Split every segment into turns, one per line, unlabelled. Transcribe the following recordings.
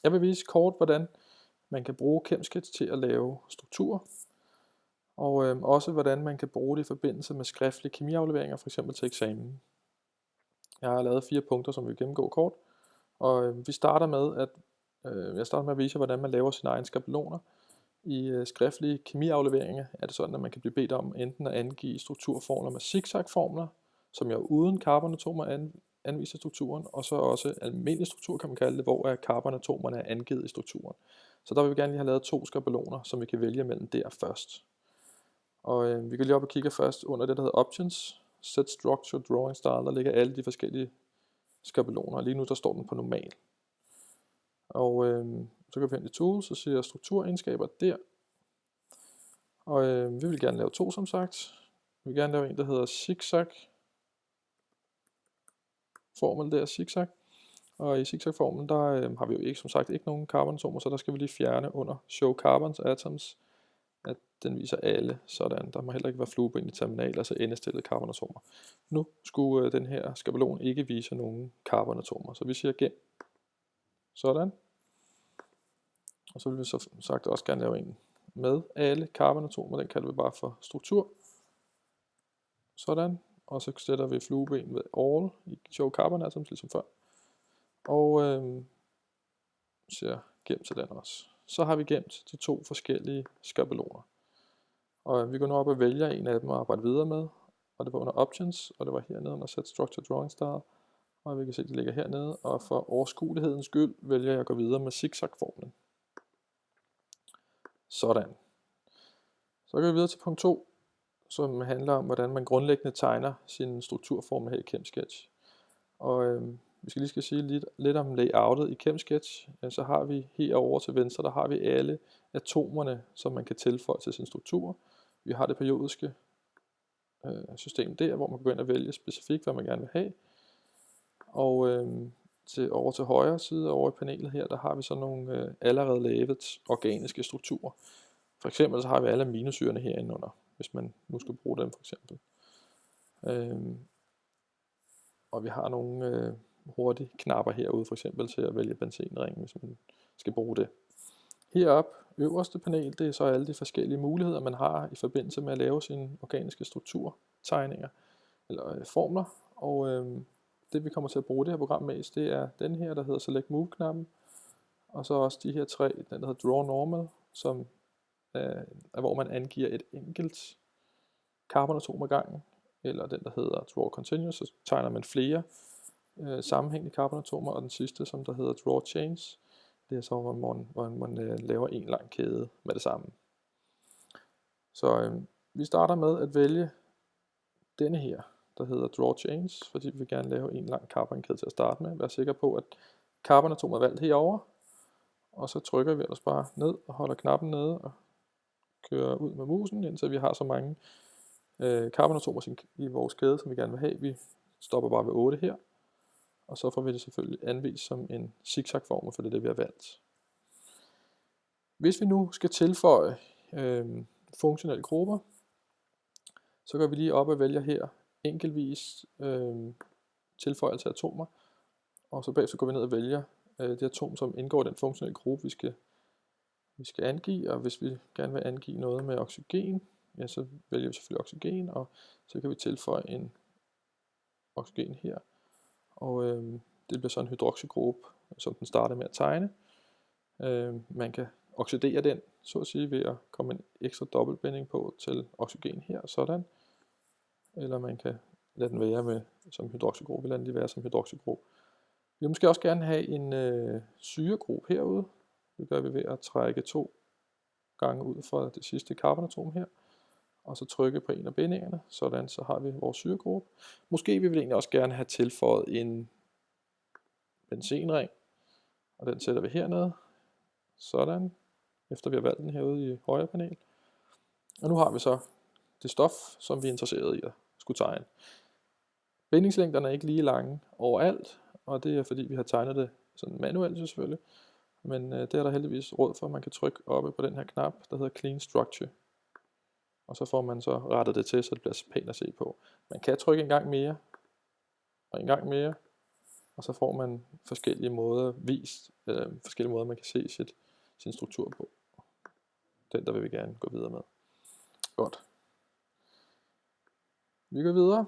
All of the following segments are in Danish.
Jeg vil vise kort, hvordan man kan bruge ChemSketch til at lave strukturer, og også hvordan man kan bruge det i forbindelse med skriftlige kemiafleveringer, f.eks. til eksamen. Jeg har lavet 4 punkter, som vi vil gennemgå kort, og vi starter med at jeg starter med at vise, hvordan man laver sine egne skabeloner. I skriftlige kemiafleveringer er det sådan, at man kan blive bedt om enten at angive strukturformler med zigzag-formler, som jo uden carbonatomer anviser strukturen, og så også almindelig struktur, kan man kalde det, hvor carbonatomerne er angivet i strukturen. Så der vil vi gerne lige have lavet 2 skabeloner, som vi kan vælge mellem der først. Og vi kan lige op og kigge først under det, der hedder Options, Set Structure Drawing Style, der ligger alle de forskellige skabeloner. Lige nu der står den på normal. Og så kan vi hen i Tools, og siger strukturegenskaber der. Og vi vil gerne lave 2, som sagt. Vi vil gerne lave en, der hedder zigzag. Formel der, zigzag. Og i zigzag-formlen, der har vi jo ikke, som sagt, ikke nogen carbonatomer, så der skal vi lige fjerne under Show Carbons Atoms, at den viser alle sådan. Der må heller ikke være flueben i terminal, altså endestillede carbonatomer. Nu skulle den her skabelon ikke vise nogen carbonatomer, så vi siger gem. Sådan. Og så vil vi så sagt også gerne lave en med alle carbonatomer, den kalder vi bare for struktur. Sådan. Og så sætter vi flueben ved all i Show Carbon Atoms, ligesom før. Og siger gem til den også. Så har vi gemt de 2 forskellige skabeloner. Og vi går nu op og vælger en af dem at arbejde videre med. Og det var under Options, og det var hernede under Set Structure Drawing Style. Og vi kan se, at de ligger hernede. Og for overskuelighedens skyld vælger jeg at gå videre med zigzag-formlen. Sådan. Så går vi videre til punkt 2, som handler om, hvordan man grundlæggende tegner sine strukturformer her i ChemSketch. Og vi skal lige sige lidt om layoutet i ChemSketch. Så har vi herovre til venstre, der har vi alle atomerne, som man kan tilføje til sin struktur. Vi har det periodiske system der, hvor man kan gå ind og vælge specifikt, hvad man gerne vil have. Og over til højre side, over i panelet her, der har vi så nogle allerede lavet organiske strukturer. For eksempel så har vi alle aminosyrene herinde under, hvis man nu skal bruge dem for eksempel. Og vi har nogle hurtige knapper herude for eksempel til at vælge benzenringen, hvis man skal bruge det. Heroppe, øverste panel, det er så alle de forskellige muligheder, man har i forbindelse med at lave sine organiske strukturtegninger eller formler. Og det vi kommer til at bruge det her program mest, det er den her, der hedder Select Move-knappen. Og så også de her 3, den der hedder Draw Normal, som er hvor man angiver et enkelt carbonatom ad gangen. Eller den, der hedder Draw Continuous, så tegner man flere sammenhængende carbonatomer. Og den sidste, som der hedder Draw Chains, det er så, hvor man laver en lang kæde med det samme. Så vi starter med at vælge denne her, der hedder Draw Chains, fordi vi vil gerne lave en lang carbonkæde til at starte med. Vær sikker på, at carbonatomet er valgt herover, og så trykker vi ellers bare ned og holder knappen nede og kører ud med musen, indtil vi har så mange carbonatomer i vores kæde, som vi gerne vil have. Vi stopper bare ved 8 her, og så får vi det selvfølgelig anvist som en zigzag-formel, for det er det, vi har valgt. Hvis vi nu skal tilføje funktionelle grupper, så går vi lige op og vælger her enkeltvis tilføjelse af atomer, og så bagefter går vi ned og vælger det atom, som indgår i den funktionelle gruppe, vi skal angive. Og hvis vi gerne vil angive noget med oxygen, ja, så vælger vi selvfølgelig oxygen, og så kan vi tilføje en oxygen her. Og det bliver så en hydroxygruppe, som den starter med at tegne. Man kan oxidere den, så at sige, ved at komme en ekstra dobbeltbinding på til oxygen her, sådan. Eller man kan lade den være som hydroxygruppe, eller lade den være som hydroxygruppe. Vi vil måske også gerne have en syregruppe herude. Det gør vi ved at trække 2 gange ud fra det sidste carbonatom her, og så trykke på en af bindingerne, sådan så har vi vores syregruppe. Måske vil vi egentlig også gerne have tilføjet en benzenring, og den sætter vi hernede, sådan, efter vi har valgt den herude i højre panel. Og nu har vi så det stof, som vi er interesseret i at skulle tegne. Bindingslængderne er ikke lige lange overalt, og det er fordi vi har tegnet det sådan manuelt selvfølgelig. Men det er der heldigvis råd for, man kan trykke oppe på den her knap, der hedder Clean Structure. Og så får man så rettet det til, så det bliver pænt at se på. Man kan trykke en gang mere, og en gang mere, og så får man forskellige måder forskellige måder, man kan se sin struktur på. Den der vil vi gerne gå videre med. Godt. Vi går videre,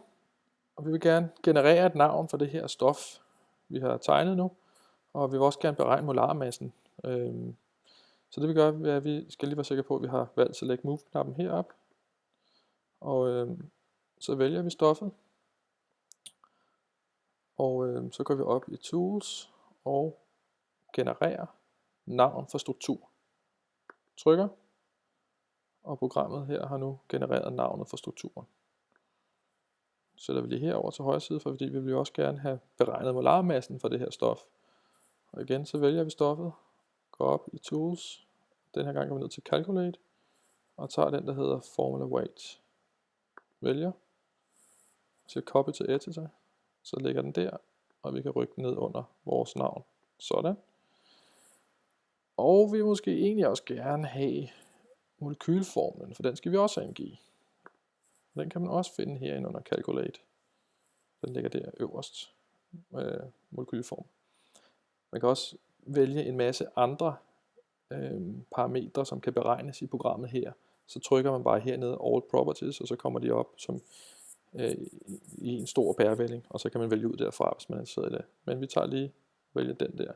og vi vil gerne generere et navn for det her stof, vi har tegnet nu, og vi vil også gerne beregne molarmassen. Så det vi gør, er, at vi skal lige være sikre på, at vi har valgt Select Move-knappen herop, og så vælger vi stoffet, og så går vi op i Tools og genererer navn for struktur. Trykker, og programmet her har nu genereret navnet for strukturen. Så sætter vi lige herover til højre side, fordi vi vil jo også gerne have beregnet molarmassen for det her stof. Og igen så vælger vi stoffet, går op i Tools, den her gang går vi ned til Calculate, og tager den der hedder Formula Weight. Vælger, så copy til editor, så lægger den der, og vi kan rykke den ned under vores navn. Sådan. Og vi vil måske egentlig også gerne have molekylformlen, for den skal vi også angive. Den kan man også finde herinde under Calculate. Den ligger der øverst. Molekylform. Man kan også vælge en masse andre parametre, som kan beregnes i programmet her. Så trykker man bare hernede All Properties, og så kommer de op som i en stor bærevælling, og så kan man vælge ud derfra, hvis man er interesseret i det. Men vi tager lige vælge den der.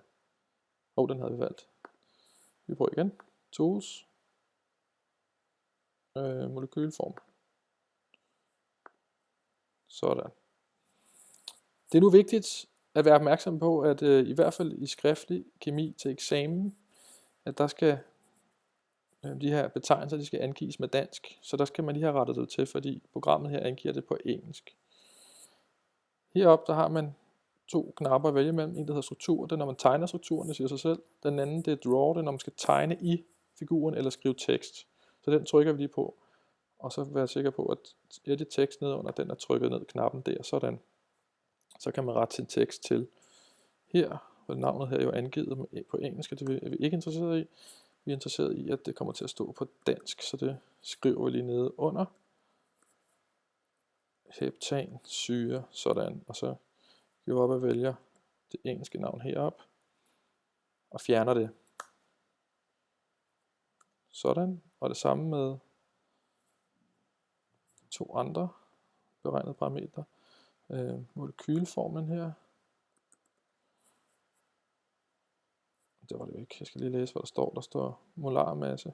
Den havde vi valgt. Vi prøver igen. Tools. Molekylform. Sådan. Det er nu vigtigt at være opmærksom på, at i hvert fald i skriftlig kemi til eksamen, at der skal de her betegnelser, de skal angives med dansk, så der skal man lige have rettet det til, fordi programmet her angiver det på engelsk. Heroppe der har man to knapper at vælge mellem. En der hedder struktur, det er når man tegner strukturen, det siger sig selv. Den anden det er draw, det er når man skal tegne i figuren eller skrive tekst. Så den trykker vi lige på, og så være sikker på, at edit tekst ned under den er trykket ned knappen der, sådan. Så kan man rette sin tekst til her, hvor navnet her er jo angivet på engelsk, og det er vi ikke interesseret i. Vi er interesseret i, at det kommer til at stå på dansk, så det skriver vi lige nede under. Heptan, syre, sådan, og så går vi op og vælger det engelske navn herop, og fjerner det. Sådan, og det samme med to andre beregnede parametre. Molekylformen her. Det var det jo ikke. Jeg skal lige læse, hvad der står. Der står molarmasse.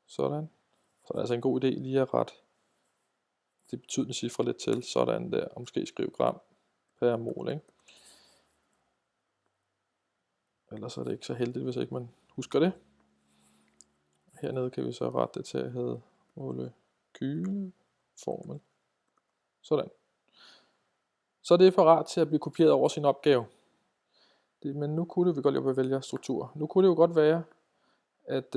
Sådan. Så er det altså en god idé lige at rette de betydende cifre lidt til. Sådan der. Og måske skrive gram per mol. Ikke? Ellers er det ikke så heldigt, hvis ikke man husker det. Hernede kan vi så rette det til at hedde molekylformel. Sådan. Så er det parat til at blive kopieret over sin opgave. Men nu kunne det, vi godt lige vælge struktur. Nu kunne det jo godt være, at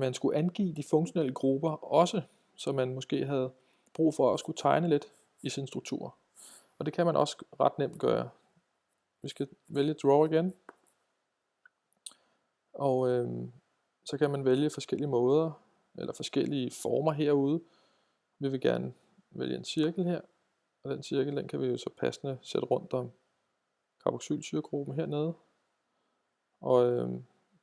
man skulle angive de funktionelle grupper også, så man måske havde brug for at skulle tegne lidt i sin struktur. Og det kan man også ret nemt gøre. Vi skal vælge Draw igen. Og så kan man vælge forskellige måder, eller forskellige former herude. Vi vil gerne vælge en cirkel her. Og den cirkel, den kan vi jo så passende sætte rundt om carboxylsyregruppen hernede. Og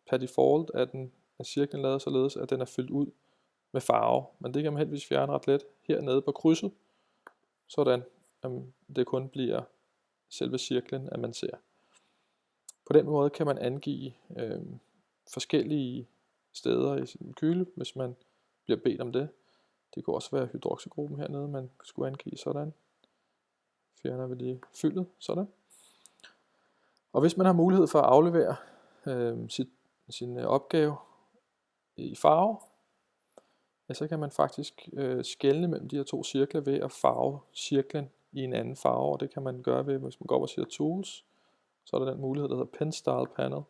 per default er cirklen lavet således, at den er fyldt ud med farve. Men det kan man heldigvis fjerne ret let hernede på krydset. Sådan, det kun bliver selve cirklen, at man ser. På den måde kan man angive forskellige steder i sin molekyl, hvis man bliver bedt om det. Det kunne også være hydroxygruppen hernede, man skulle angive sådan. Fjerner vi lige fyldet, sådan. Og hvis man har mulighed for at aflevere sin opgave i farve, ja, så kan man faktisk skelne mellem de her to cirkler ved at farve cirklen i en anden farve, og det kan man gøre ved, hvis man går op og siger Tools, så er der den mulighed, der hedder Pen Style Panel,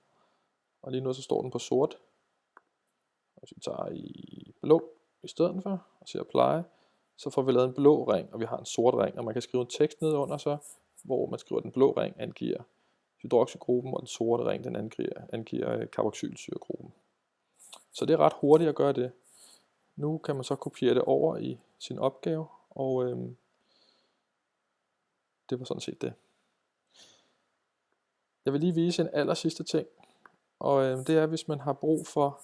og lige nu så står den på sort. Og hvis vi tager i blå i stedet for, og siger Apply, så får vi lavet en blå ring, og vi har en sort ring, og man kan skrive en tekst ned under så, hvor man skriver, at den blå ring angiver hydroxygruppen, og den sorte ring, den angiver carboxylsyregruppen. Så det er ret hurtigt at gøre det. Nu kan man så kopiere det over i sin opgave, og det var sådan set det. Jeg vil lige vise en aller sidste ting, og det er, hvis man har brug for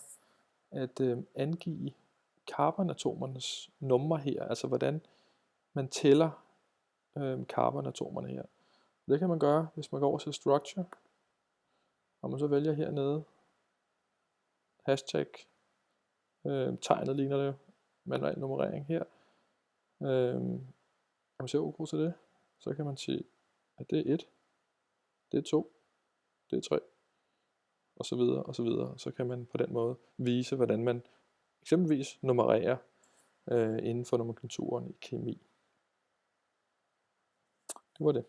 at angive carbonatomernes numre her, altså hvordan man tæller carbonatomerne her. Det kan man gøre, hvis man går over til Structure, og man så vælger hernede, hashtag, tegnet ligner det, manuel nummerering her. Når man ser OK til det, så kan man sige, at det er 1, det er 2, det er 3, og så videre, og så videre. Så kan man på den måde vise, hvordan man eksempelvis nummererer inden for nomenklaturen i kemi. Det var det.